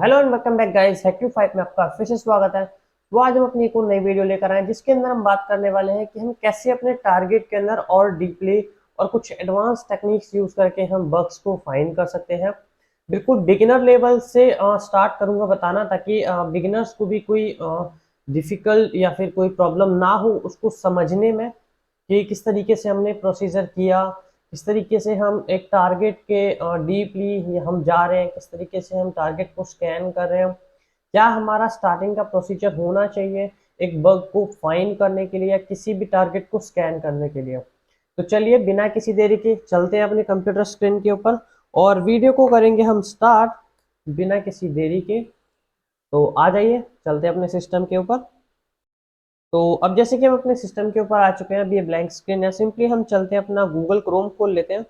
Hello and welcome back guys, hack two five में आपका फिर से स्वागत है। तो आज हम अपनी एक और नई वीडियो लेकर आए हैं जिसके अंदर हम बात करने वाले हैं कि हम कैसे अपने टारगेट के अंदर और डीपली और कुछ एडवांस टेक्निक्स यूज करके हम बग्स को फाइंड कर सकते हैं। बिल्कुल बिगिनर लेवल से स्टार्ट करूंगा बताना, ताकि बिगिनर्स को भी कोई डिफिकल्ट या फिर कोई प्रॉब्लम ना हो उसको समझने में, कि किस तरीके से हमने प्रोसीजर किया, किस तरीके से हम एक टारगेट के डीपली हम जा रहे हैं, किस तरीके से हम टारगेट को स्कैन कर रहे हैं, क्या हमारा स्टार्टिंग का प्रोसीजर होना चाहिए एक बग को फाइंड करने के लिए या किसी भी टारगेट को स्कैन करने के लिए। तो चलिए बिना किसी देरी के चलते हैं अपने कंप्यूटर स्क्रीन के ऊपर और वीडियो को करेंगे हम स्टार्ट बिना किसी देरी के। तो आ जाइए चलते हैं अपने सिस्टम के ऊपर। तो अब जैसे कि हम अपने सिस्टम के ऊपर आ चुके हैं, अभी ये ब्लैंक स्क्रीन है, सिंपली हम चलते हैं अपना गूगल क्रोम खोल लेते हैं।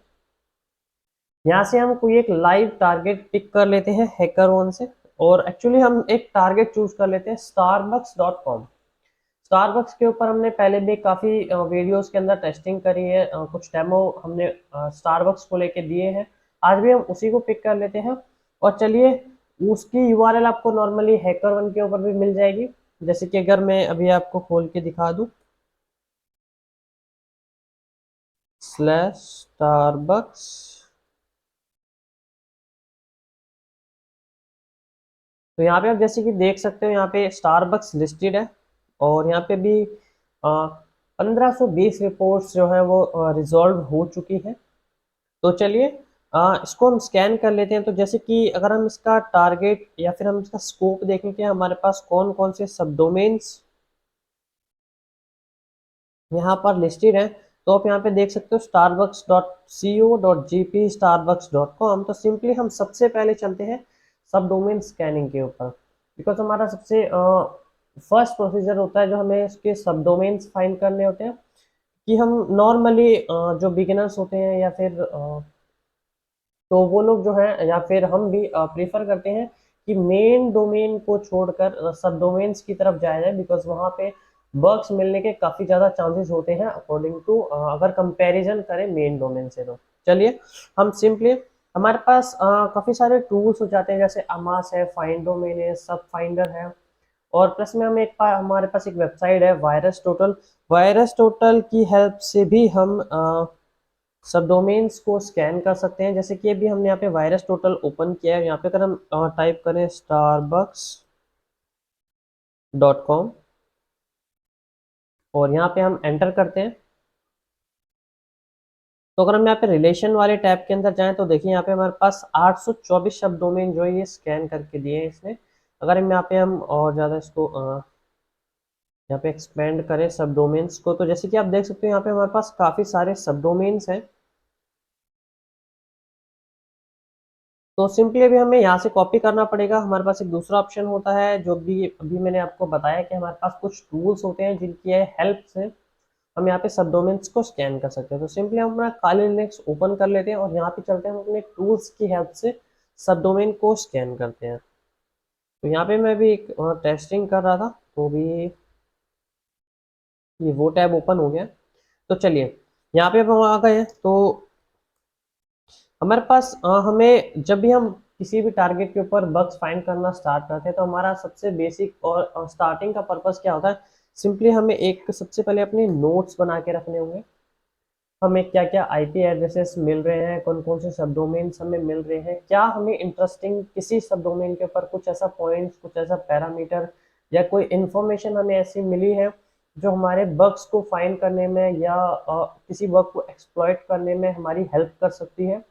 यहाँ से हम कोई एक लाइव टारगेट पिक कर लेते हैं हैकर वन से, और एक्चुअली हम एक टारगेट चूज कर लेते हैं starbucks.com। स्टारबक्स के ऊपर हमने पहले भी काफ़ी वीडियोस के अंदर टेस्टिंग करी है, कुछ डेमो हमने स्टारबक्स को लेके दिए हैं। आज भी हम उसी को पिक कर लेते हैं और चलिए उसकी यूआरएल आपको नॉर्मली हैकर वन के ऊपर भी मिल जाएगी। जैसे कि अगर मैं अभी आपको खोल के दिखा दूं, /starbucks, तो यहाँ पे आप जैसे कि देख सकते हो यहाँ पे स्टारबक्स लिस्टेड है और यहाँ पे भी 1520 रिपोर्ट्स जो है वो रिजॉल्व हो चुकी है। तो चलिए इसको हम स्कैन कर लेते हैं। तो जैसे कि अगर हम इसका टारगेट या फिर हम इसका स्कोप देखें कि हमारे पास कौन कौन से सब डोमेन्स यहाँ पर लिस्टेड हैं, तो आप यहाँ पे देख सकते हो starbucks.co.gp, starbucks.com। तो सिंपली हम सबसे पहले चलते हैं सब डोमेन स्कैनिंग के ऊपर, बिकॉज हमारा सबसे फर्स्ट प्रोसीजर होता है जो हमें इसके सब डोमेन्स फाइंड करने होते हैं। कि हम नॉर्मली जो बिगिनर्स होते हैं या फिर तो वो लोग जो है या फिर हम भी प्रेफर करते हैं कि मेन डोमेन को छोड़कर सब डोमेन्स की तरफ जाया जाए, बिकॉज वहाँ पे बग्स मिलने के काफ़ी ज़्यादा चांसेस होते हैं अकॉर्डिंग टू, अगर कंपैरिजन करें मेन डोमेन से। तो चलिए हम सिंपली, हमारे पास काफ़ी सारे टूल्स हो जाते हैं, जैसे अमास है, फाइंड डोमेन है, सब फाइंडर है, और प्लस में हम हमारे पास एक वेबसाइट है वायरस टोटल। वायरस टोटल की हेल्प से भी हम सब डोमेन्स को स्कैन कर सकते हैं। जैसे कि अभी हमने यहाँ पे वायरस टोटल ओपन किया है, यहाँ पे अगर हम टाइप करें starbucks.com और यहाँ पे हम एंटर करते हैं, तो अगर हम यहाँ पे रिलेशन वाले टैब के अंदर जाएं तो देखिए यहाँ पे हमारे पास 824 शब्द डोमेन जो है ये स्कैन करके दिए हैं इसने। अगर हम यहाँ पे हम और ज़्यादा इसको यहाँ पे एक्सपेंड करें सब डोमेन्स को, तो जैसे कि आप देख सकते हो यहाँ पे हमारे पास काफ़ी सारे सब डोमेन्स हैं। तो सिंपली अभी हमें यहाँ से कॉपी करना पड़ेगा। हमारे पास एक दूसरा ऑप्शन होता है जो भी अभी मैंने आपको बताया कि हमारे पास कुछ टूल्स होते हैं जिनकी हेल्प से हम यहाँ पे सब डोमेन्स को स्कैन कर सकते हैं। तो सिंपली हम अपना काली लिनक्स ओपन कर लेते हैं और यहाँ पे चलते हैं, हम अपने टूल्स की हेल्प से सब डोमेन को स्कैन करते हैं। तो यहाँ पे मैं भी एक टेस्टिंग कर रहा था, तो भी ये वो टैब ओपन हो गया। तो चलिए यहाँ पे अब हम आ गए हैं। तो हमारे पास हमें जब भी हम किसी भी टारगेट के ऊपर बग्स फाइंड करना स्टार्ट करते हैं, तो हमारा सबसे बेसिक और स्टार्टिंग का पर्पस क्या होता है, सिंपली हमें एक सबसे पहले अपने नोट्स बना के रखने होंगे। हमें क्या क्या आईपी एड्रेसेस मिल रहे हैं, कौन कौन से सब डोमेन्स हमें मिल रहे हैं, क्या हमें इंटरेस्टिंग किसी सब डोमेन के ऊपर कुछ ऐसा पॉइंट्स, कुछ ऐसा पैरामीटर या कोई इन्फॉर्मेशन हमें ऐसी मिली है जो हमारे बग्स को फाइंड करने में या किसी बग को एक्सप्लॉइट करने में हमारी हेल्प कर सकती है।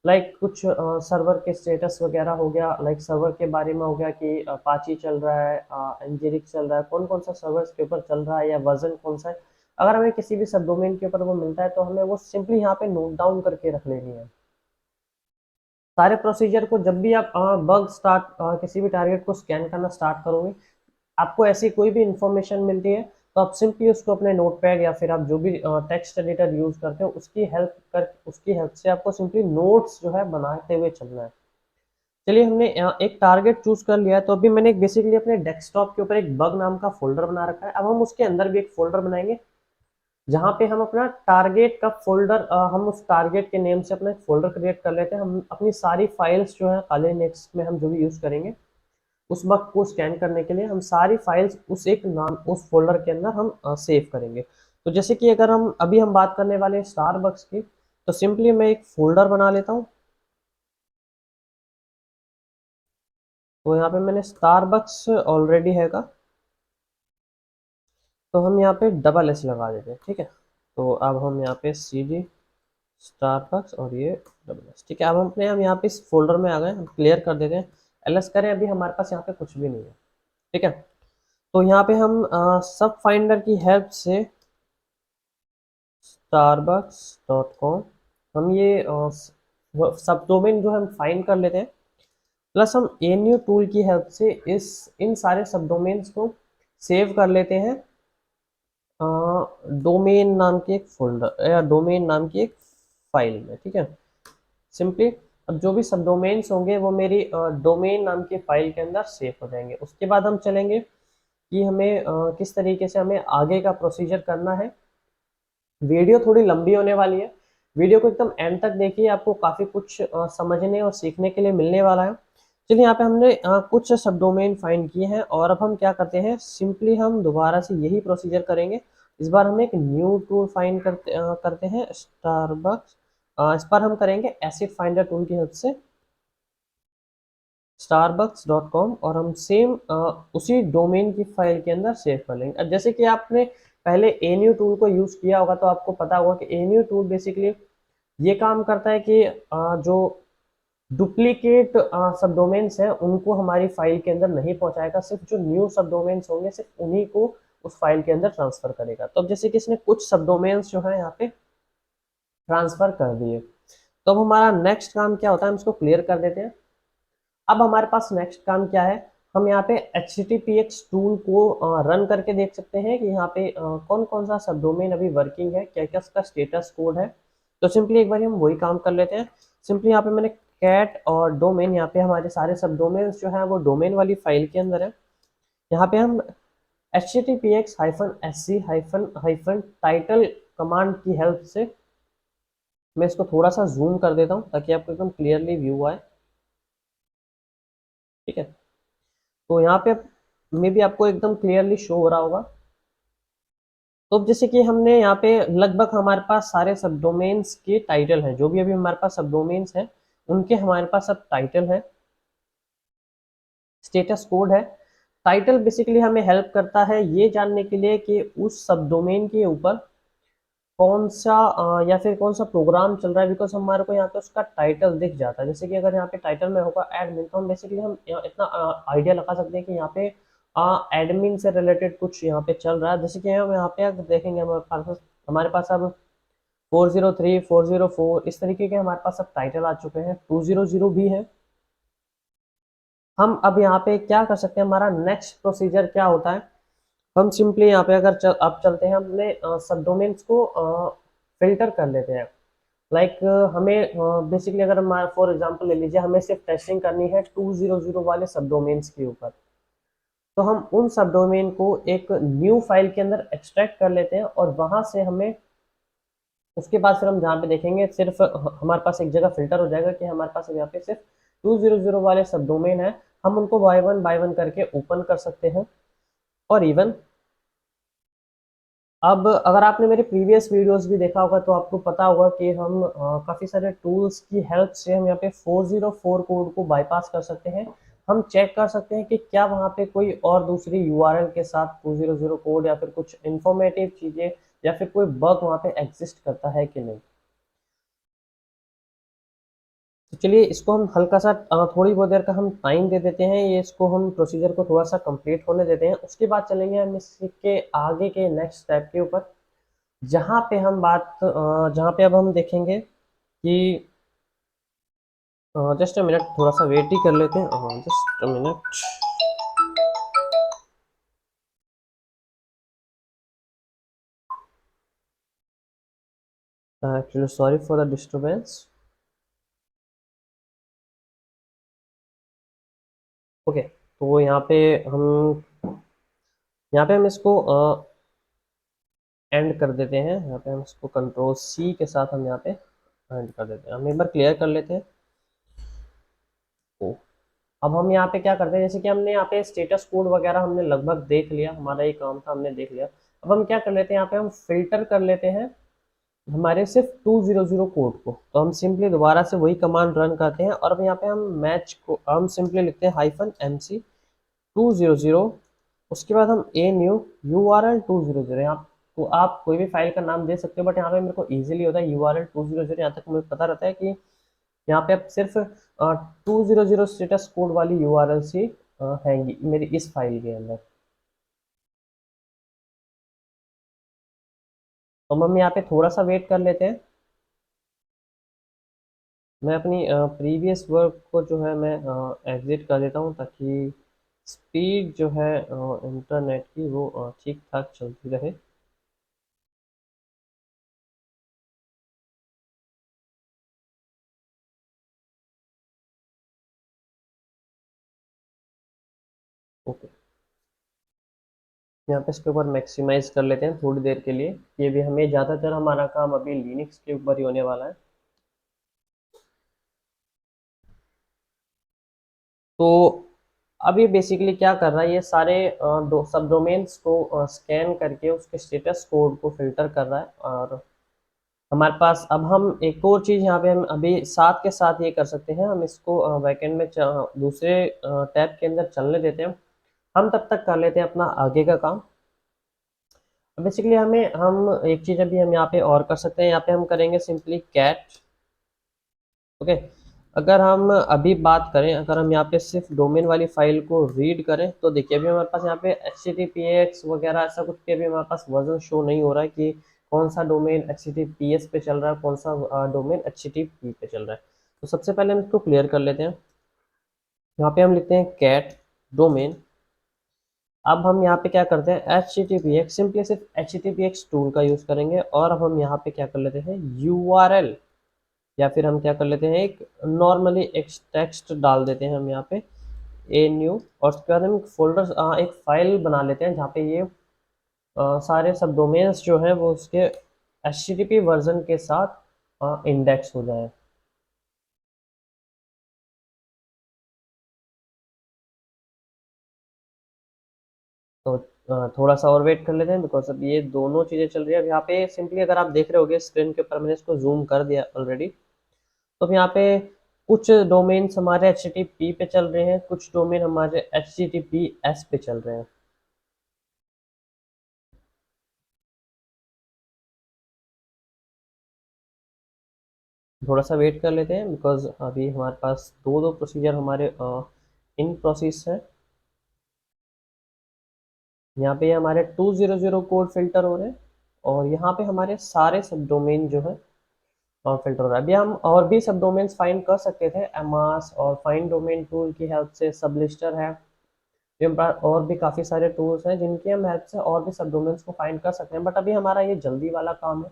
लाइक कुछ सर्वर के स्टेटस वगैरह हो गया, लाइक सर्वर के बारे में हो गया कि अपाची चल रहा है, एनजीरिक्स चल रहा है, कौन कौन सा सर्वर्स के ऊपर चल रहा है या वर्जन कौन सा है। अगर हमें किसी भी सब डोमेन के ऊपर वो मिलता है तो हमें वो सिंपली यहाँ पे नोट डाउन करके रख लेनी है सारे प्रोसीजर को। जब भी आप बग स्टार्ट किसी भी टारगेट को स्कैन करना स्टार्ट करोगे, आपको ऐसी कोई भी इंफॉर्मेशन मिलती है, तो आप सिंपली उसको अपने नोटपैड या फिर आप जो भी टेक्स्ट एडिटर यूज करते हो उसकी हेल्प से आपको सिंपली नोट्स जो है बनाते हुए चलना है। चलिए हमने एक टारगेट चूज कर लिया है, तो अभी मैंने बेसिकली अपने डेस्कटॉप के ऊपर एक बग नाम का फोल्डर बना रखा है। अब हम उसके अंदर भी एक फोल्डर बनाएंगे जहाँ पे हम अपना टारगेट का फोल्डर, हम उस टारगेट के नेम से अपना एक फोल्डर क्रिएट कर लेते हैं। हम अपनी सारी फाइल्स जो है काले नेक्स्ट में हम जो भी यूज करेंगे उस बग को स्कैन करने के लिए हम सारी फाइल्स उस एक नाम उस फोल्डर के अंदर हम सेव करेंगे। तो जैसे कि अगर हम अभी हम बात करने वाले हैं स्टारबक्स की, तो सिंपली मैं एक फोल्डर बना लेता हूँ। तो यहाँ पे मैंने स्टारबक्स ऑलरेडी हैगा, तो हम यहाँ पे डबल एस लगा देते हैं, ठीक है। तो अब हम यहाँ पे सी डी स्टारबक्स और ये डबल एस, ठीक है। अब हम यहाँ पे इस फोल्डर में आ गए, हम क्लियर कर देते हैं, एलएस करें, अभी हमारे पास यहाँ पे कुछ भी नहीं है, ठीक है। तो यहाँ पे हम सब फाइंडर की हेल्प से starbucks.com हम ये सब डोमेन जो हम फाइंड कर लेते हैं, प्लस हम एनयू टूल की हेल्प से इन सारे सब डोमेन्स को सेव कर लेते हैं डोमेन नाम के एक फोल्डर या डोमेन नाम की एक फाइल में, ठीक है। सिंपली अब जो भी सब डोमेन्स होंगे वो मेरी डोमेन नाम की फाइल के अंदर सेव हो जाएंगे। उसके बाद हम चलेंगे कि हमें किस तरीके से हमें आगे का प्रोसीजर करना है। वीडियो थोड़ी लंबी होने वाली है, वीडियो को एकदम एंड तक देखिए, आपको काफ़ी कुछ समझने और सीखने के लिए मिलने वाला है। चलिए, यहाँ पे हमने कुछ सब डोमेन फाइंड किए हैं और अब हम क्या करते हैं, सिंपली हम दोबारा से यही प्रोसीजर करेंगे। इस बार हम एक न्यू टूल फाइंड करते हैं स्टारबक्स। इस बार हम करेंगे एसिड फाइंडर टूल की हेल्प से starbucks.com और हम सेम उसी डोमेन की फाइल के अंदर सेव कर लेंगे। अब जैसे कि आपने पहले एनयू टूल को यूज़ किया होगा तो आपको पता होगा कि एनयू टूल बेसिकली ये काम करता है कि जो डुप्लीकेट सब डोमेन्स हैं उनको हमारी फाइल के अंदर नहीं पहुंचाएगा, सिर्फ जो न्यू सब डोमेन्स होंगे सिर्फ उन्हीं को उस फाइल के अंदर ट्रांसफर करेगा। तो अब जैसे कि इसने कुछ सब डोमेन्स जो है यहाँ पे ट्रांसफर कर दिए, तो अब हमारा नेक्स्ट काम क्या होता है, हम इसको क्लियर कर देते हैं। अब हमारे पास नेक्स्ट काम क्या है, हम यहाँ पे HTTPX टूल को रन करके देख सकते हैं कि यहाँ पे कौन कौन सा सब डोमेन अभी वर्किंग है, क्या क्या उसका स्टेटस कोड है। तो सिंपली एक बार हम वही काम कर लेते हैं। सिंपली यहाँ पे मैंने कैट और डोमेन, यहाँ पे हमारे सारे सब डोमेन्स जो है वो डोमेन वाली फाइल के अंदर है। यहाँ पे हम HTTPX-SC-टाइटल कमांड की हेल्प से, मैं इसको थोड़ा सा जूम कर देता हूँ ताकि आपको एकदम क्लियरली व्यू आए, ठीक है। तो यहाँ पे मे भी आपको एकदम क्लियरली शो हो रहा होगा। तो जैसे कि हमने यहाँ पे लगभग हमारे पास सारे सब डोमेन्स के टाइटल हैं, जो भी अभी हमारे पास सब डोमेन्स हैं उनके हमारे पास सब टाइटल है, स्टेटस कोड है। टाइटल बेसिकली हमें हेल्प करता है ये जानने के लिए कि उस सब डोमेन के ऊपर कौन सा या फिर कौन सा प्रोग्राम चल रहा है, बिकॉज हमारे को यहाँ पे उसका टाइटल दिख जाता है। जैसे कि अगर यहाँ पे टाइटल में होगा एडमिन, तो हम बेसिकली हम इतना आइडिया लगा सकते हैं कि यहाँ पे एडमिन से रिलेटेड कुछ यहाँ पे चल रहा है। जैसे कि हम यहाँ पे अगर देखेंगे हमारे पास अब 403 404 इस तरीके के हमारे पास अब टाइटल आ चुके हैं, 200 भी है। हम अब यहाँ पे क्या कर सकते हैं, हमारा नेक्स्ट प्रोसीजर क्या होता है, हम सिंपली यहाँ पे अगर अब चलते हैं, हमने सब डोमेन्स को फिल्टर कर लेते हैं। लाइक हमें बेसिकली अगर हम फॉर एग्जांपल ले लीजिए, हमें सिर्फ टेस्टिंग करनी है 200 वाले सब डोमेन्स के ऊपर, तो हम उन सब डोमेन को एक न्यू फाइल के अंदर एक्सट्रैक्ट कर लेते हैं और वहां से हमें उसके बाद फिर हम जहाँ पे देखेंगे सिर्फ हमारे पास एक जगह फिल्टर हो जाएगा कि हमारे पास यहाँ पे सिर्फ 200 वाले सब डोमेन है, हम उनको बाय वन करके ओपन कर सकते हैं। और इवन अब अगर आपने मेरे प्रीवियस वीडियोस भी देखा होगा तो आपको पता होगा कि हम काफ़ी सारे टूल्स की हेल्प से हम यहाँ पे 404 कोड को बाईपास कर सकते हैं। हम चेक कर सकते हैं कि क्या वहाँ पे कोई और दूसरी यूआरएल के साथ 200 कोड या फिर कुछ इंफॉर्मेटिव चीज़ें या फिर कोई बग वहाँ पे एग्जिस्ट करता है कि नहीं। तो चलिए इसको हम हल्का सा थोड़ी बहुत देर का हम टाइम दे देते हैं, ये इसको हम प्रोसीजर को थोड़ा सा कंप्लीट होने देते हैं। उसके बाद चलेंगे हम इसके आगे के नेक्स्ट स्टेप के ऊपर, जहाँ पे अब हम देखेंगे कि जस्ट अ मिनट, थोड़ा सा वेट ही कर लेते हैं, just a minute. Actually sorry for the disturbance. Okay, तो यहाँ पे हम इसको एंड कर देते हैं। यहाँ पे हम इसको कंट्रोल सी के साथ हम यहाँ पे एंड कर देते हैं। हम एक बार क्लियर कर लेते हैं। अब हम यहाँ पे क्या करते हैं, जैसे कि हमने यहाँ पे स्टेटस कोड वगैरह हमने लगभग देख लिया, हमारा ये काम था, हमने देख लिया। अब हम क्या कर लेते हैं, यहाँ पे हम फिल्टर कर लेते हैं हमारे सिर्फ 200 कोड को। तो हम सिंपली दोबारा से वही कमांड रन करते हैं और अब यहाँ पे हम मैच को हम सिंपली लिखते हैं -mc 200। उसके बाद हम ए न्यू URL 200। यहाँ तो आप कोई भी फाइल का नाम दे सकते हो, बट यहाँ पे मेरे को इजीली होता है URL 200। यहाँ तक मुझे पता रहता है कि यहाँ पे अब सिर्फ 200 स्टेटस कोड वाली URL ही हैंगी मेरी इस फाइल के अंदर। तो हम यहाँ पे थोड़ा सा वेट कर लेते हैं। मैं अपनी प्रीवियस वर्क को जो है मैं एग्जिट कर देता हूँ, ताकि स्पीड जो है इंटरनेट की वो ठीक ठाक चलती रहे। ओके, यहाँ पे इसके ऊपर मैक्सिमाइज कर लेते हैं थोड़ी देर के लिए। ये भी हमें ज़्यादातर हमारा काम अभी लिनक्स के ऊपर ही होने वाला है। तो अब ये बेसिकली क्या कर रहा है, ये सारे दो सब डोमेन्स को स्कैन करके उसके स्टेटस कोड को फिल्टर कर रहा है। और हमारे पास अब हम एक और चीज़ यहाँ पे हम अभी साथ के साथ ये कर सकते हैं, हम इसको बैकएंड में दूसरे टैब के अंदर चलने देते हैं। हम तब तक कर लेते हैं अपना आगे का काम। बेसिकली हमें हम एक चीज़ अभी हम यहाँ पे और कर सकते हैं, यहाँ पे हम करेंगे सिंपली कैट। ओके, अगर हम अभी बात करें, अगर हम यहाँ पे सिर्फ डोमेन वाली फाइल को रीड करें, तो देखिए अभी हमारे पास यहाँ पे HTTPS वगैरह ऐसा कुछ भी अभी हमारे पास वर्जन शो नहीं हो रहा है कि कौन सा डोमेन HTTPS पे चल रहा है, कौन सा डोमेन HTTP पे चल रहा है। तो सबसे पहले हम इसको क्लियर कर लेते हैं। यहाँ पे हम लिखते हैं कैट डोमेन। अब हम यहाँ पे क्या करते हैं, HTTPX सिंपली सिर्फ HTTPX टूल का यूज़ करेंगे। और अब हम यहाँ पे क्या कर लेते हैं, URL, या फिर हम क्या कर लेते हैं, एक नॉर्मली एक टेक्स्ट डाल देते हैं हम यहाँ पे ए न्यू। और उसके बाद हम एक फोल्डर एक फाइल बना लेते हैं जहाँ पे ये सारे सब डोमेन्स जो हैं वो उसके HTTP वर्जन के साथ इंडेक्स हो जाए। तो थोड़ा सा और वेट कर लेते हैं, बिकॉज अब ये दोनों चीज़ें चल रही है। अब यहाँ पे सिंपली अगर आप देख रहे होगे स्क्रीन के ऊपर, मैंने इसको जूम कर दिया ऑलरेडी। तो अब यहाँ पे कुछ डोमेन्स हमारे HTTP पे चल रहे हैं, कुछ डोमेन हमारे HTTPS पे चल रहे हैं। थोड़ा सा वेट कर लेते हैं, बिकॉज अभी हमारे पास दो दो प्रोसीजर हमारे इन प्रोसेस है। यहाँ पे हमारे 200 कोड फिल्टर हो रहे हैं, और यहाँ पे हमारे सारे सब डोमेन जो है फिल्टर हो रहा है। अभी हम और भी सब डोमेन्स फाइंड कर सकते थे एमास और फाइंड डोमेन टूल की हेल्प से, सबलिस्टर है। ये हमारे पास और भी काफ़ी सारे टूल्स हैं जिनकी हम हेल्प से और भी सब डोमेन्स को फाइंड कर सकते हैं, बट अभी हमारा ये जल्दी वाला काम है।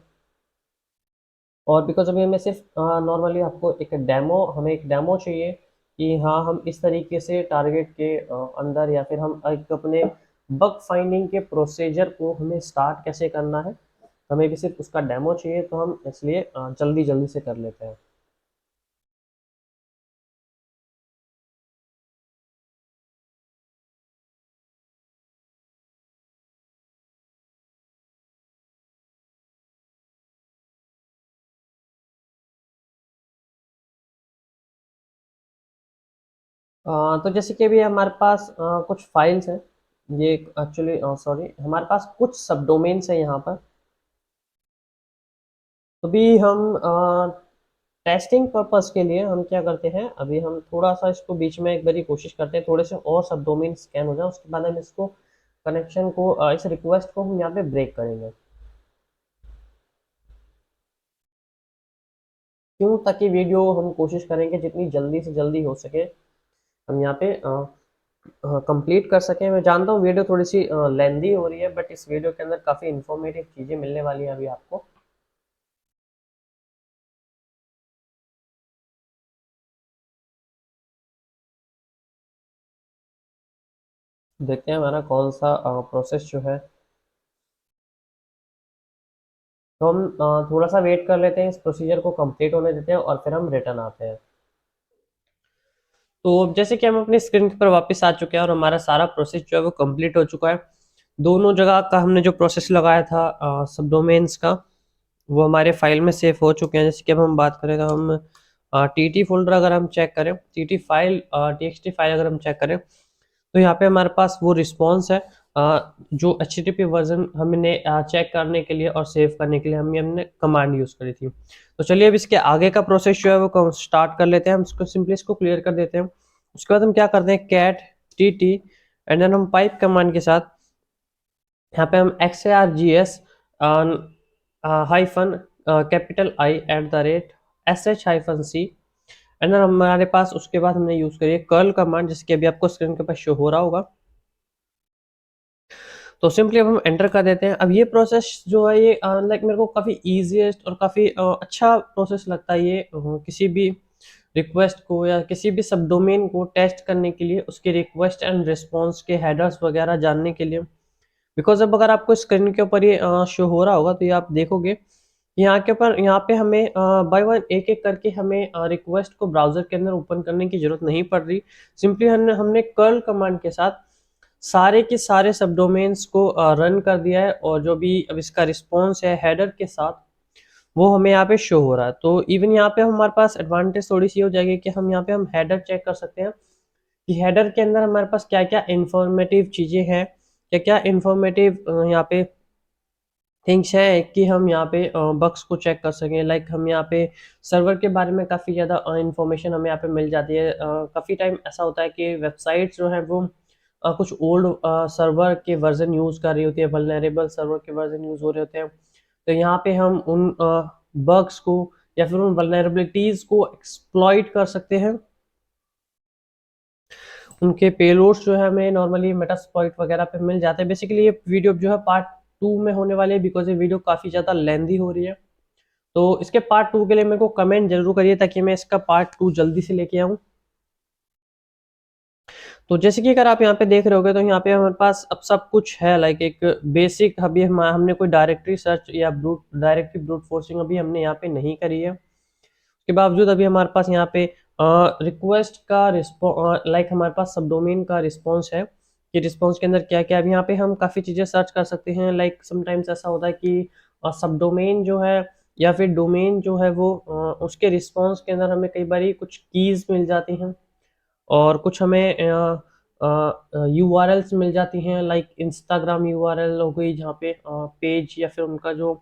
और बिकॉज अभी हमें सिर्फ नॉर्मली आपको एक डेमो, हमें एक डेमो चाहिए कि हाँ हम इस तरीके से टारगेट के अंदर, या फिर हम एक अपने बग फाइंडिंग के प्रोसीजर को हमें स्टार्ट कैसे करना है, हमें भी सिर्फ उसका डेमो चाहिए। तो हम इसलिए जल्दी जल्दी से कर लेते हैं। तो जैसे कि अभी हमारे पास कुछ फाइल्स हैं, ये एक्चुअली सॉरी, हमारे पास कुछ सब डोमेन्स हैं यहाँ पर। तो भी हम टेस्टिंग पर्पस के लिए हम क्या करते हैं, अभी हम थोड़ा सा इसको बीच में एक बारी कोशिश करते हैं, थोड़े से और सब डोमेन स्कैन हो जाए, उसके बाद हम इसको कनेक्शन को इस रिक्वेस्ट को हम यहाँ पे ब्रेक करेंगे। क्यों, ताकि वीडियो हम कोशिश करेंगे जितनी जल्दी से जल्दी हो सके हम यहाँ पे कंप्लीट कर सकें। मैं जानता हूँ वीडियो थोड़ी सी लेंदी हो रही है, बट इस वीडियो के अंदर काफ़ी इंफॉर्मेटिव चीज़ें मिलने वाली हैं अभी आपको। देखते हैं हमारा कौन सा प्रोसेस जो है। तो हम थोड़ा सा वेट कर लेते हैं, इस प्रोसीजर को कंप्लीट होने देते हैं और फिर हम रिटर्न आते हैं। तो अब जैसे कि हम अपनी स्क्रीन पर वापस आ चुके हैं और हमारा सारा प्रोसेस जो है वो कंप्लीट हो चुका है। दोनों जगह का हमने जो प्रोसेस लगाया था सब डोमेन्स का, वो हमारे फाइल में सेव हो चुके हैं। जैसे कि अब हम बात करें तो हम टी फोल्डर अगर हम चेक करें, टी फाइल टी फाइल अगर हम चेक करें, तो यहाँ पे हमारे पास वो रिस्पॉन्स है जो HTTP वर्जन हमने चेक करने के लिए और सेव करने के लिए हमने कमांड यूज करी थी। तो चलिए अब इसके आगे का प्रोसेस जो है वो स्टार्ट कर लेते हैं। हम इसको सिंपली इसको क्लियर कर देते हैं। उसके बाद हम क्या करते हैं, कैट टी एंड देन हम पाइप कमांड के साथ यहाँ पे हम XARGS hyphen capital I at the rate SH-C and then हमारे पास उसके बाद हमने यूज करी कर्ल कमांड, जिसके अभी आपको स्क्रीन के पास शो हो रहा होगा। तो सिंपली अब हम एंटर कर देते हैं। अब ये प्रोसेस जो है ये लाइक मेरे को काफ़ी ईजीएस्ट और काफ़ी अच्छा प्रोसेस लगता है ये किसी भी रिक्वेस्ट को या किसी भी सब डोमेन को टेस्ट करने के लिए, उसके रिक्वेस्ट एंड रिस्पॉन्स के हेडर्स वगैरह जानने के लिए। बिकॉज अब अगर आपको स्क्रीन के ऊपर ये शो हो रहा होगा तो ये आप देखोगे यहाँ के ऊपर, यहाँ पे हमें बाय वन एक एक करके हमें रिक्वेस्ट को ब्राउजर के अंदर ओपन करने की जरूरत नहीं पड़ रही। सिंपली हमने कर्ल कमांड के साथ सारे के सारे सब डोमेन्स को रन कर दिया है और जो भी अब इसका रिस्पॉन्स है हेडर के साथ वो हमें यहाँ पे शो हो रहा है। तो इवन यहाँ पे हमारे पास एडवांटेज थोड़ी सी हो जाएगी कि हम यहाँ पे हम हेडर चेक कर सकते हैं कि हेडर के अंदर हमारे पास क्या क्या इंफॉर्मेटिव चीज़ें हैं, क्या क्या इंफॉर्मेटिव यहाँ पे थिंग्स है कि हम यहाँ पे बग्स को चेक कर सकें। लाइक हम यहाँ पे सर्वर के बारे में काफ़ी ज़्यादा इंफॉर्मेशन हमें यहाँ पे मिल जाती है। काफ़ी टाइम ऐसा होता है कि वेबसाइट्स जो है वो कुछ ओल्ड सर्वर के वर्जन यूज़ कर रही होती है, वल्नरेबल सर्वर के वर्जन यूज़ हो रहे होते हैं। तो यहाँ पे हम उन बग्स को या फिर उन वल्नरेबिलिटीज़ को एक्सप्लॉइट कर सकते हैं। उनके पेलोड्स जो है हमें नॉर्मली मेटास्प्लॉइट वगैरह पे मिल जाते हैं। बेसिकली ये वीडियो जो है पार्ट 2 में होने वाली है, बिकॉज ये वीडियो काफ़ी ज़्यादा लेंदी हो रही है। तो इसके पार्ट 2 के लिए मेरे को कमेंट जरूर करिए ताकि मैं इसका पार्ट 2 जल्दी से लेके आऊँ। तो जैसे कि अगर आप यहाँ पे देख रहे होगे तो यहाँ पे हमारे पास अब सब कुछ है। लाइक एक बेसिक अभी हमने कोई डायरेक्टरी सर्च या डायरेक्टरी ब्रूट फोर्सिंग अभी हमने यहाँ पे नहीं करी है। उसके बावजूद अभी हमारे पास यहाँ पे रिक्वेस्ट का रिस्पॉन्स, लाइक हमारे पास सब डोमेन का रिस्पॉन्स है कि रिस्पॉन्स के अंदर क्या क्या। अभी यहाँ पे हम काफ़ी चीज़ें सर्च कर सकते हैं। लाइक समटाइम्स ऐसा होता है कि सब डोमेन जो है या फिर डोमेन जो है वो उसके रिस्पॉन्स के अंदर हमें कई बार कुछ कीज़ मिल जाती हैं और कुछ हमें URLs मिल जाती हैं। लाइक इंस्टाग्राम URL हो गई जहाँ पे पेज या फिर उनका जो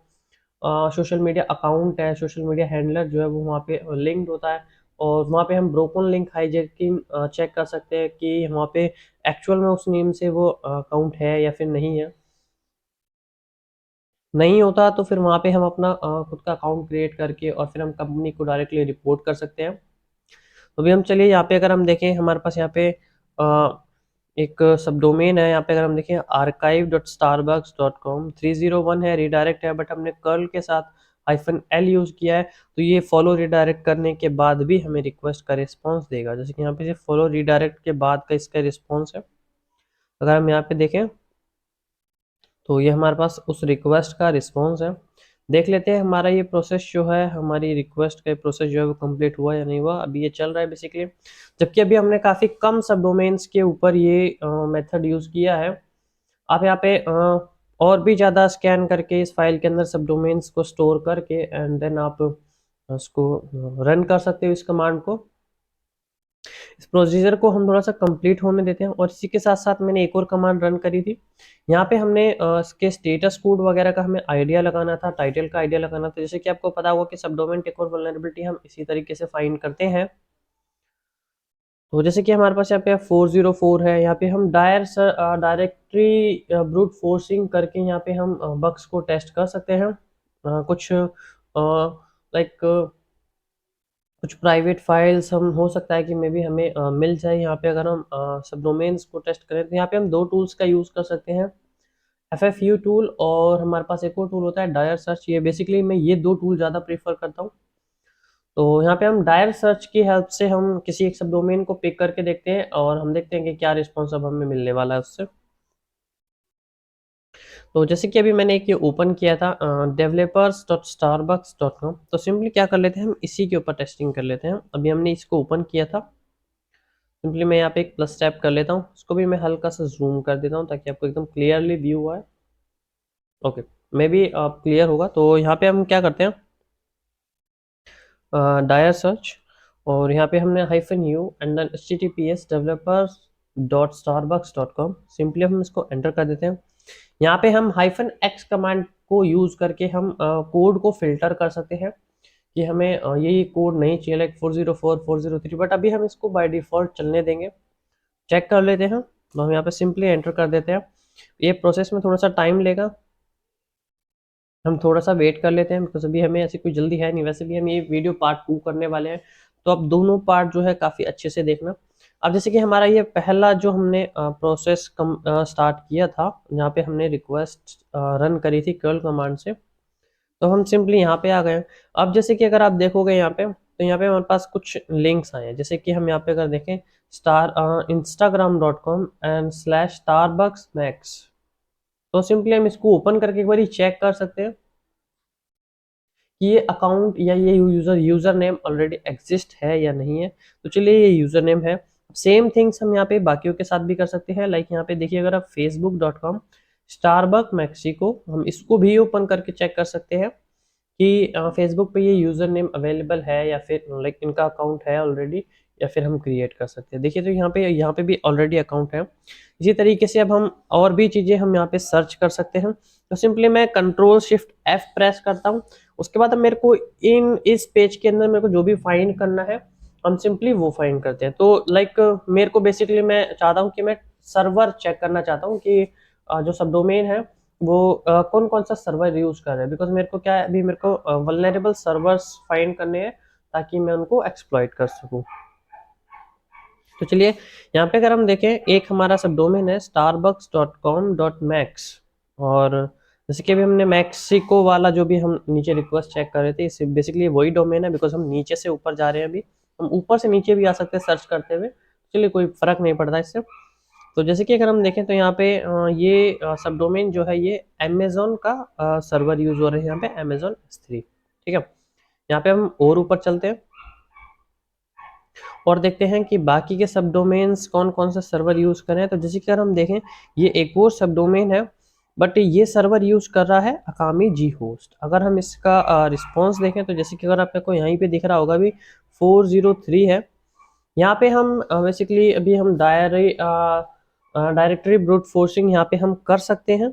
सोशल मीडिया अकाउंट है, सोशल मीडिया हैंडलर जो है वो वहाँ पे लिंक्ड होता है और वहाँ पे हम ब्रोकन लिंक हाईजैकिंग चेक कर सकते हैं कि वहाँ पे एक्चुअल में उस नेम से वो अकाउंट है या फिर नहीं है। नहीं होता तो फिर वहाँ पे हम अपना खुद का अकाउंट क्रिएट करके और फिर हम कंपनी को डायरेक्टली रिपोर्ट कर सकते हैं। तो अभी हम चलिए यहाँ पे अगर हम देखें हमारे पास यहाँ पे एक सब डोमेन है। यहाँ पे अगर हम देखें archive.starbucks.com 301 है, रिडायरेक्ट है, बट हमने कर्ल के साथ -l यूज किया है तो ये फॉलो रिडायरेक्ट करने के बाद भी हमें रिक्वेस्ट का रिस्पॉन्स देगा। जैसे कि यहाँ पे फॉलो रिडायरेक्ट के बाद का इसका रिस्पॉन्स है। अगर हम यहाँ पे देखें तो ये हमारे पास उस रिक्वेस्ट का रिस्पॉन्स है। देख लेते हैं हमारा ये प्रोसेस जो है, हमारी रिक्वेस्ट का प्रोसेस जो है वो कंप्लीट हुआ या नहीं हुआ। अभी ये चल रहा है बेसिकली, जबकि अभी हमने काफ़ी कम सब डोमेन्स के ऊपर ये मेथड यूज़ किया है। आप यहाँ पे और भी ज़्यादा स्कैन करके इस फाइल के अंदर सब डोमेन्स को स्टोर करके एंड देन आप उसको रन कर सकते हो इस कमांड को। इस प्रोसीजर को हम थोड़ा सा कंप्लीट होने देते हैं और इसी के साथ साथ मैंने एक और कमांड रन करी थी। यहाँ पे हमने इसके स्टेटस कोड वगैरह का हमें आइडिया लगाना था, टाइटल का आइडिया लगाना था। जैसे कि आपको पता होगा कि सब डोमेन टेक और वल्नरेबिलिटी हम इसी तरीके से फाइंड करते हैं। तो जैसे कि हमारे पास यहाँ पे 404 है, यहाँ पे हम डायरेक्टरी ब्रूट फोर्सिंग करके यहाँ पे हम बग्स को टेस्ट कर सकते हैं। कुछ लाइक कुछ प्राइवेट फाइल्स हम हो सकता है कि मे बी हमें मिल जाए। यहाँ पे अगर हम सब डोमेन्स को टेस्ट करें तो यहाँ पे हम दो टूल्स का यूज़ कर सकते हैं, FFU टूल और हमारे पास एक और टूल होता है डायर सर्च। ये बेसिकली मैं ये दो टूल ज़्यादा प्रीफर करता हूँ। तो यहाँ पे हम डायर सर्च की हेल्प से हम किसी एक सब डोमेन को पिक करके देखते हैं और हम देखते हैं कि क्या रिस्पॉन्स अब हमें मिलने वाला है उससे। तो जैसे कि अभी मैंने एक ये ओपन किया था developers.starbucks.com, तो सिंपली क्या कर लेते हैं हम इसी के ऊपर टेस्टिंग कर लेते हैं। अभी हमने इसको ओपन किया था सिंपली मैं यहाँ पे एक प्लस टैप कर लेता हूँ, इसको भी मैं हल्का सा जूम कर देता हूँ ताकि आपको एकदम क्लियरली व्यू आए। ओके, मे बी क्लियर होगा। तो यहाँ पे हम क्या करते हैं, डायर सर्च, और यहाँ पे हमने -u and then https developers.starbucks.com, simply हम इसको एंटर कर देते हैं। यहाँ पे हम -x कमांड को यूज करके हम कोड को फिल्टर कर सकते हैं कि हमें ये कोड नहीं चाहिए, लाइक 404 403, बट अभी हम इसको बाय डिफॉल्ट चलने देंगे। चेक कर लेते हैं, तो हम यहाँ पे सिंपली एंटर कर देते हैं। ये प्रोसेस में थोड़ा सा टाइम लेगा, हम थोड़ा सा वेट कर लेते हैं, बिकॉज अभी हमें ऐसी कोई जल्दी है नहीं। वैसे भी हम ये वीडियो पार्ट 2 करने वाले हैं, तो अब दोनों पार्ट जो है काफ़ी अच्छे से देखना। अब जैसे कि हमारा ये पहला जो हमने प्रोसेस स्टार्ट किया था, जहाँ पे हमने रिक्वेस्ट रन करी थी कर्ल कमांड से, तो हम सिंपली यहाँ पे आ गए। अब जैसे कि अगर आप देखोगे यहाँ पे, तो यहाँ पे हमारे पास कुछ लिंक्स आए हैं। जैसे कि हम यहाँ पे अगर देखें instagram.com एंड /starbucksmax, तो सिंपली हम इसको ओपन करके एक बार चेक कर सकते हैं कि ये अकाउंट या ये यूजर नेम ऑलरेडी एग्जिस्ट है या नहीं है। तो चलिए, ये यूजर नेम है। सेम थिंग्स हम यहाँ पे बाकियों के साथ भी कर सकते हैं। लाइक यहाँ पे देखिए, अगर आप facebook.com स्टारबक मैक्सिको, हम इसको भी ओपन करके चेक कर सकते हैं कि फेसबुक पे ये यूजर नेम अवेलेबल है या फिर लाइक इनका अकाउंट है ऑलरेडी, या फिर हम क्रिएट कर सकते हैं। देखिए, तो यहाँ पे भी ऑलरेडी अकाउंट है। इसी तरीके से अब हम और भी चीज़ें हम यहाँ पे सर्च कर सकते हैं। तो सिंपली मैं Ctrl+Shift+F प्रेस करता हूँ। उसके बाद अब मेरे को इस पेज के अंदर मेरे को जो भी फाइंड करना है, हम सिंपली वो फाइंड करते हैं। तो लाइक मेरे को बेसिकली मैं चाहता हूँ कि मैं सर्वर चेक करना चाहता हूँ कि जो सब डोमेन है वो कौन कौन सा सर्वर यूज कर रहे हैं, बिकॉज मेरे को क्या है, अभी मेरे को वल्नरेबल सर्वर्स फाइंड करने हैं ताकि मैं उनको एक्सप्लॉइट कर सकूं। तो चलिए, यहाँ पे अगर हम देखें, एक हमारा सब डोमेन है starbucks.com.max, और जैसे कि अभी हमने मैक्सिको वाला जो भी हम नीचे रिक्वेस्ट चेक कर रहे थे, इससे बेसिकली वही डोमेन है, बिकॉज हम नीचे से ऊपर जा रहे हैं। अभी हम ऊपर से नीचे भी आ सकते हैं सर्च करते हुए, चलिए कोई फर्क नहीं पड़ता इससे। तो जैसे कि अगर हम देखें, तो यहाँ पे ये सब डोमेन जो है ये अमेजोन का सर्वर यूज हो रहा है, यहाँ पे अमेजोन S3, ठीक है। यहाँ पे हम और ऊपर चलते हैं और देखते हैं कि बाकी के सब डोमेन्स कौन कौन सा सर्वर यूज कर रहे हैं। तो जैसे कि अगर हम देखें, ये एक और सब डोमेन है, बट ये सर्वर यूज कर रहा है अकामी जी होस्ट। अगर हम इसका रिस्पॉन्स देखें, तो जैसे कि अगर आपको यहीं पे दिख रहा होगा अभी 403 है। यहाँ पे हम बेसिकली अभी हम डायरेक्टरी ब्रूट फोर्सिंग यहाँ पे हम कर सकते हैं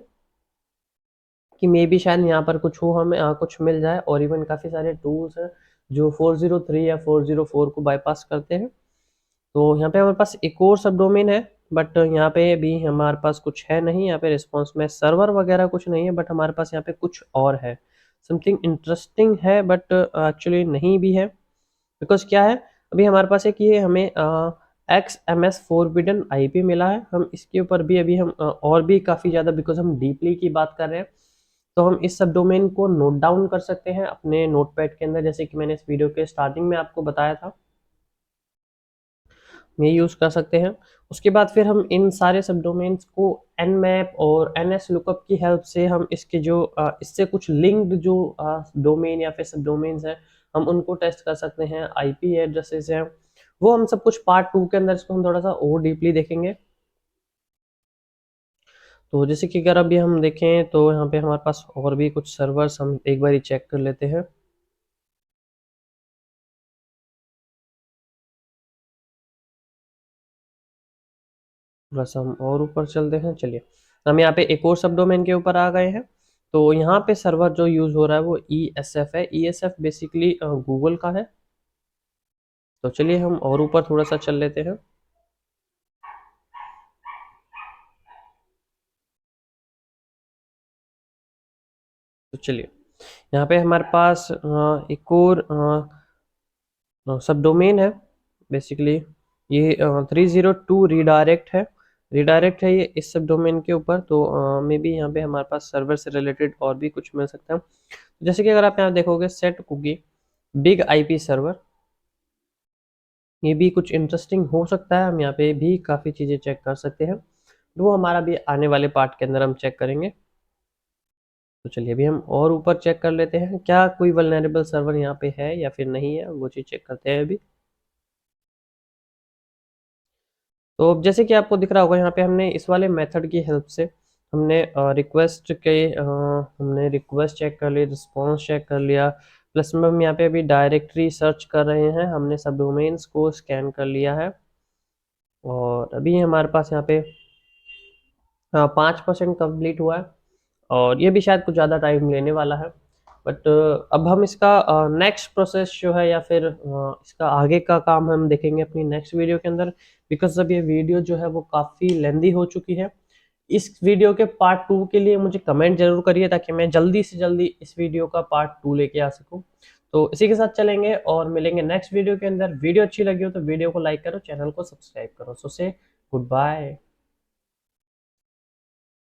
कि मे बी शायद यहाँ पर कुछ हो, हमें कुछ मिल जाए। और इवन काफ़ी सारे टूल्स हैं जो 403 या 404 को बाईपास करते हैं। तो यहाँ पे हमारे पास एक और सब डोमेन है, बट यहाँ पे भी हमारे पास कुछ है नहीं। यहाँ पे रिस्पॉन्स में सर्वर वगैरह कुछ नहीं है, बट हमारे पास यहाँ पे कुछ और है, समथिंग इंटरेस्टिंग है, बट एक्चुअली नहीं भी है। बिकॉज क्या है, अभी हमारे पास है कि ये हमें XMS फोरबिडन IP मिला है। हम इसके ऊपर भी अभी हम और भी काफ़ी ज़्यादा, बिकॉज हम डीपली की बात कर रहे हैं, तो हम इस सब डोमेन को नोट डाउन कर सकते हैं अपने नोटपैड के अंदर, जैसे कि मैंने इस वीडियो के स्टार्टिंग में आपको बताया था, ये यूज़ कर सकते हैं। उसके बाद फिर हम इन सारे सब डोमेन्स को Nmap और NSLOOKUP की हेल्प से हम इसके जो इससे कुछ लिंक्ड जो डोमेन या फिर सब डोमेन्स हैं, हम उनको टेस्ट कर सकते हैं। IP एड्रेसेस हैं, वो हम सब कुछ पार्ट 2 के अंदर इसको हम थोड़ा सा और डीपली देखेंगे। तो जैसे कि अगर अभी हम देखें, तो यहाँ पे हमारे पास और भी कुछ सर्वर्स हम एक बार ही चेक कर लेते हैं। बस हम और ऊपर चलते हैं। चलिए, हम यहाँ पे एक और सब डोमेन के ऊपर आ गए हैं। तो यहाँ पे सर्वर जो यूज़ हो रहा है वो ESF है। ESF बेसिकली गूगल का है। तो चलिए, हम और ऊपर थोड़ा सा चल लेते हैं। तो चलिए, यहाँ पे हमारे पास एक और सब डोमेन है। बेसिकली ये 302 रीडायरेक्ट है ये इस सब डोमेन के ऊपर। तो मे बी यहाँ पे हमारे पास सर्वर से रिलेटेड और भी कुछ मिल सकता है। जैसे कि अगर आप यहाँ देखोगे, set cookie big IP server, ये भी कुछ इंटरेस्टिंग हो सकता है। हम यहाँ पे भी काफ़ी चीज़ें चेक कर सकते हैं, तो वो हमारा भी आने वाले पार्ट के अंदर हम चेक करेंगे। तो चलिए, अभी हम और ऊपर चेक कर लेते हैं, क्या कोई वल्नरेबल सर्वर यहाँ पे है या फिर नहीं है, वो चीज़ चेक करते हैं अभी। तो जैसे कि आपको दिख रहा होगा यहाँ पे हमने इस वाले मेथड की हेल्प से हमने रिक्वेस्ट चेक कर ली, रिस्पॉन्स चेक कर लिया, प्लस में हम यहाँ पे अभी डायरेक्टरी सर्च कर रहे हैं, हमने सब डोमेन्स को स्कैन कर लिया है और अभी हमारे पास यहाँ पे 5% कंप्लीट हुआ है और ये भी शायद कुछ ज़्यादा टाइम लेने वाला है। बट अब हम इसका नेक्स्ट प्रोसेस जो है या फिर इसका आगे का काम हम देखेंगे अपनी नेक्स्ट वीडियो के अंदर, बिकॉज अब ये वीडियो जो है वो काफ़ी लेंदी हो चुकी है। इस वीडियो के पार्ट 2 के लिए मुझे कमेंट जरूर करिए ताकि मैं जल्दी से जल्दी इस वीडियो का पार्ट 2 लेके आ सकूं। तो इसी के साथ चलेंगे और मिलेंगे नेक्स्ट वीडियो के अंदर। वीडियो अच्छी लगी हो तो वीडियो को लाइक करो, चैनल को सब्सक्राइब करो। सो से गुड बाय।